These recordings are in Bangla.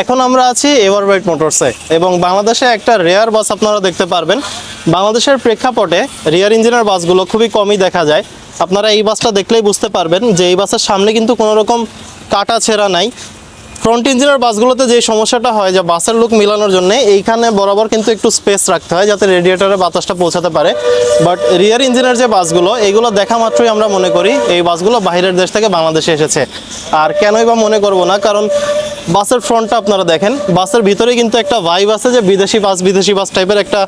এখন আমরা আছি এভারব্রাইট মোটরসে এবং বাংলাদেশে একটা রেয়ার বাস আপনারা দেখতে পারবেন। বাংলাদেশের প্রেক্ষাপটে রিয়ার ইঞ্জিনের বাসগুলো খুবই কমই দেখা যায়। আপনারা এই বাসটা দেখলেই বুঝতে পারবেন যে এই বাসের সামনে কিন্তু কোনো রকম কাটা ছেঁড়া নাই। ফ্রন্ট ইঞ্জিনের বাসগুলোতে যে সমস্যাটা হয় যে বাসের লুক মিলানোর জন্য এইখানে বরাবর কিন্তু একটু স্পেস রাখতে হয় যাতে রেডিয়েটরে বাতাসটা পৌঁছাতে পারে। বাট রিয়ার ইঞ্জিনের যে বাসগুলো এগুলো দেখা মাত্রই আমরা মনে করি এই বাসগুলো বাইরের দেশ থেকে বাংলাদেশে এসেছে। আর কেনই বা মনে করব না, কারণ বাসের ফ্রন্টটা আপনারা দেখেন, বাসের ভিতরে কিন্তু একটা ভাইব আছে যে বিদেশি বাস টাইপের একটা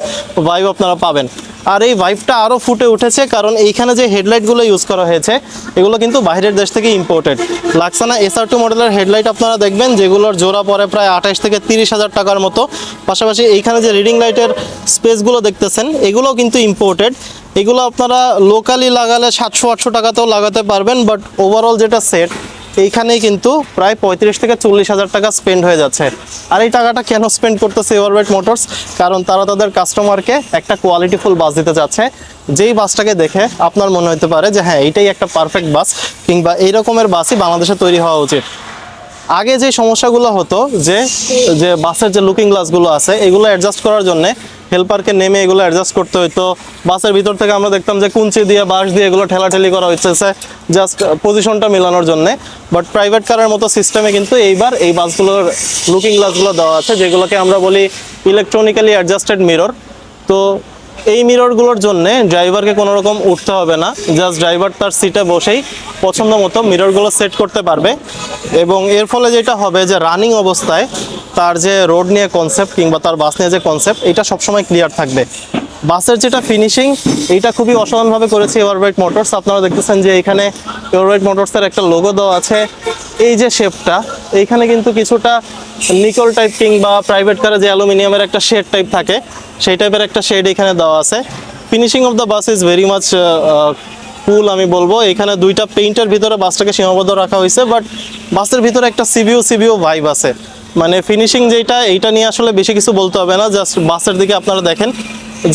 ভাইব আপনারা পাবেন। আর এই ভাইবটা আরও ফুটে উঠেছে কারণ এইখানে যে হেডলাইটগুলো ইউজ করা হয়েছে এগুলো কিন্তু বাইরের দেশ থেকে ইম্পোর্টেড। লাক্সানা SR2 মডেলের হেডলাইট আপনারা দেখবেন যেগুলোর জোড়া পড়ে প্রায় 28 থেকে 30,000 টাকার মতো। পাশাপাশি এইখানে যে রিডিং লাইটের স্পেসগুলো দেখতেছেন এগুলোও কিন্তু ইম্পোর্টেড। এগুলো আপনারা লোকালি লাগালে 700-800 টাকাতেও লাগাতে পারবেন, বাট ওভারঅল যেটা সেট এইখানেই কিন্তু প্রায় 35 থেকে 40,000 টাকা স্পেন্ড হয়ে যাচ্ছে। আর এই টাকাটা কেন স্পেন্ড করতেছে এভারব্রাইট মোটরস? কারণ তারা তাদের কাস্টমারকে একটা কোয়ালিটিফুল বাস দিতে চাচ্ছে, যেই বাসটাকে দেখে আপনার মনে হতে পারে যে হ্যাঁ এইটাই একটা পারফেক্ট বাস কিংবা এই রকমের বাসই বাংলাদেশে তৈরি হওয়া উচিত। আগে যে সমস্যাগুলো হতো যে যে বাসের যে লুকিং গ্লাসগুলো আছে এগুলো অ্যাডজাস্ট করার জন্য হেল্পারকে নেমে এগুলো অ্যাডজাস্ট করতে হতো। বাসের ভিতর থেকে আমরা দেখতাম যে কুঞ্চি দিয়ে বাঁশ দিয়ে এগুলো ঠেলাঠেলি করা হচ্ছে জাস্ট পজিশনটা মেলানোর জন্য। বাট প্রাইভেট কারের মতো সিস্টেমে কিন্তু এইবার এই বাসগুলোর লুকিং গ্লাসগুলো দেওয়া আছে যেগুলোকে আমরা বলি ইলেকট্রনিক্যালি অ্যাডজাস্টেড মিরর। তো এই মিররগুলোর জন্য ড্রাইভারকে কোনো রকম উঠতে হবে না, জাস্ট ড্রাইভার তার সিটে বসেই পছন্দ মতো মিররগুলো সেট করতে পারবে। এবং এর ফলে যেটা হবে যে রানিং অবস্থায় তার যে রোড নিয়ে কনসেপ্ট কিংবা তার বাস নিয়ে যে কনসেপ্ট এটা সবসময় ক্লিয়ার থাকবে। বাসের যেটা ফিনিশিং এইটা খুবই অসাধারণভাবে করেছে এভারব্রাইট মোটরস। আপনারা দেখতেছেন যে এখানে এভারব্রাইট মোটরসের একটা লোগো দেওয়া আছে। এই যে শেপটা এইখানে কিন্তু কিছুটা নিকল টাইপ কিংবা প্রাইভেট কারে যে অ্যালুমিনিয়ামের একটা শেড টাইপ থাকে সেই টাইপের একটা শেড এখানে দেওয়া আছে। Finishing of the bus is very much cool আমি বলবো। এখানে দুইটা পেইন্টের ভিতরে বাসটাকে সীমাবদ্ধ রাখা হয়েছে, বাট বাসের ভিতরে একটা সিবিও ভাইব আছে। মানে ফিনিশিং যেটা এইটা নিয়ে আসলে বেশি কিছু বলতে হবে না, জাস্ট বাসের দিকে আপনারা দেখেন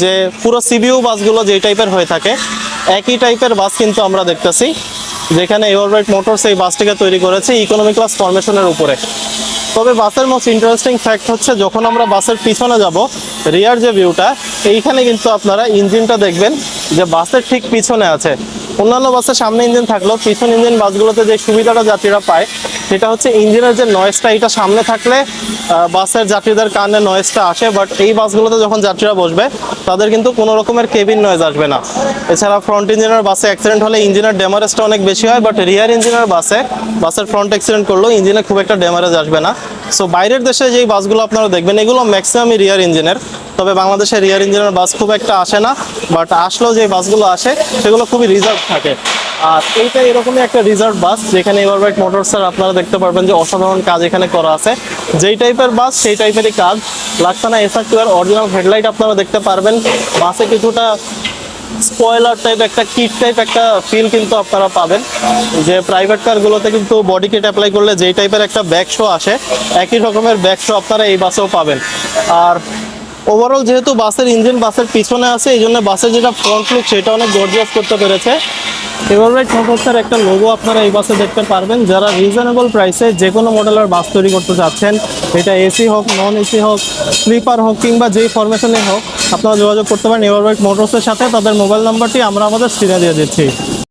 যে পুরো সিবিও বাসগুলো যেই টাইপের হয়ে থাকে একই টাইপের বাস কিন্তু আমরা দেখতেছি, যেখানে এভারব্রাইট মোটরস এই বাসটিকে তৈরি করেছে ইকোনমি ক্লাস ফরমেশনের উপরে। তবে বাসের মোস্ট ইন্টারেস্টিং ফ্যাক্ট হচ্ছে যখন আমরা বাসের পিছনে যাব রিয়ার যে ভিউটা এইখানে কিন্তু আপনারা ইঞ্জিনটা দেখবেন যে বাসের ঠিক পিছনে আছে। অন্যান্য বাসের সামনে ইঞ্জিন থাকলেও পিছন ইঞ্জিন বাসগুলোতে যে সুবিধাটা যাত্রীরা পায় সেটা হচ্ছে ইঞ্জিনের যে নয়েজটা এটা সামনে থাকলে বাসের যাত্রীদের কানে নয়েজটা আসে, বাট এই বাসগুলোতে যখন যাত্রীরা বসবে তাদের কিন্তু কোনো রকমের কেবিন নয়েজ আসবে না। এছাড়া ফ্রন্ট ইঞ্জিনের বাসে অ্যাক্সিডেন্ট হলে ইঞ্জিনের ড্যামারেজটা অনেক বেশি হয়, বাট রিয়ার ইঞ্জিনের বাসের ফ্রন্ট অ্যাক্সিডেন্ট করলেও ইঞ্জিনে খুব একটা ড্যামারেজ আসবে না। সো বাইরের দেশে যেই বাসগুলো আপনারা দেখবেন এগুলো ম্যাক্সিমামই রিয়ার ইঞ্জিনের, তবে বাংলাদেশে রিয়ার ইঞ্জিনের বাস খুব একটা আসে না, বাট আসলেও যে বাসগুলো আসে সেগুলো খুবই রিজার্ভ থাকে। আর এইটা এরকমই একটা রিজার্ভ বাস যেখানে এভারব্রাইট মোটরসের আপনারা দেখতে পারবেন যে অসাধারণ কাজ এখানে করা আছে। যেই টাইপের বাস সেই টাইপেরই কাজ। লাক্সানা SR2 এর অরিজিনাল হেডলাইট আপনারা দেখতে পারবেন। বাসে কিছুটা স্পয়লার টাইপ একটা কিট টাইপ একটা ফিল কিন্তু আপনারা পাবেন, যে প্রাইভেট কারগুলোতে কিন্তু বডি কিট অ্যাপ্লাই করলে যেই টাইপের একটা ব্যাক শো আসে একই রকমের ব্যাক শো আপনারা এই বাসেও পাবেন। আর ওভারঅল যেহেতু বাসের ইঞ্জিন বাসের পিছনে আছে এই জন্য বাসের যেটা ফ্রন্ট লুক সেটা অনেক গর্জিয়াস করতে পেরেছে। এভারব্রাইট মোটরসের একটা লোগো আপনারা এই বাসে দেখতে পারবেন। যারা রিজনেবল প্রাইসে যে কোনো মডেলের বাস তৈরি করতে চাচ্ছেন, এটা এসি হোক নন এসি হোক স্লিপার হোক কিংবা যেই ফরমেশনে হোক, আপনারা যোগাযোগ করতে পারেন এভারব্রাইট মোটরসের সাথে। তাদের মোবাইল নাম্বারটি আমরা আমাদের স্ক্রিনে দিয়ে দিচ্ছি।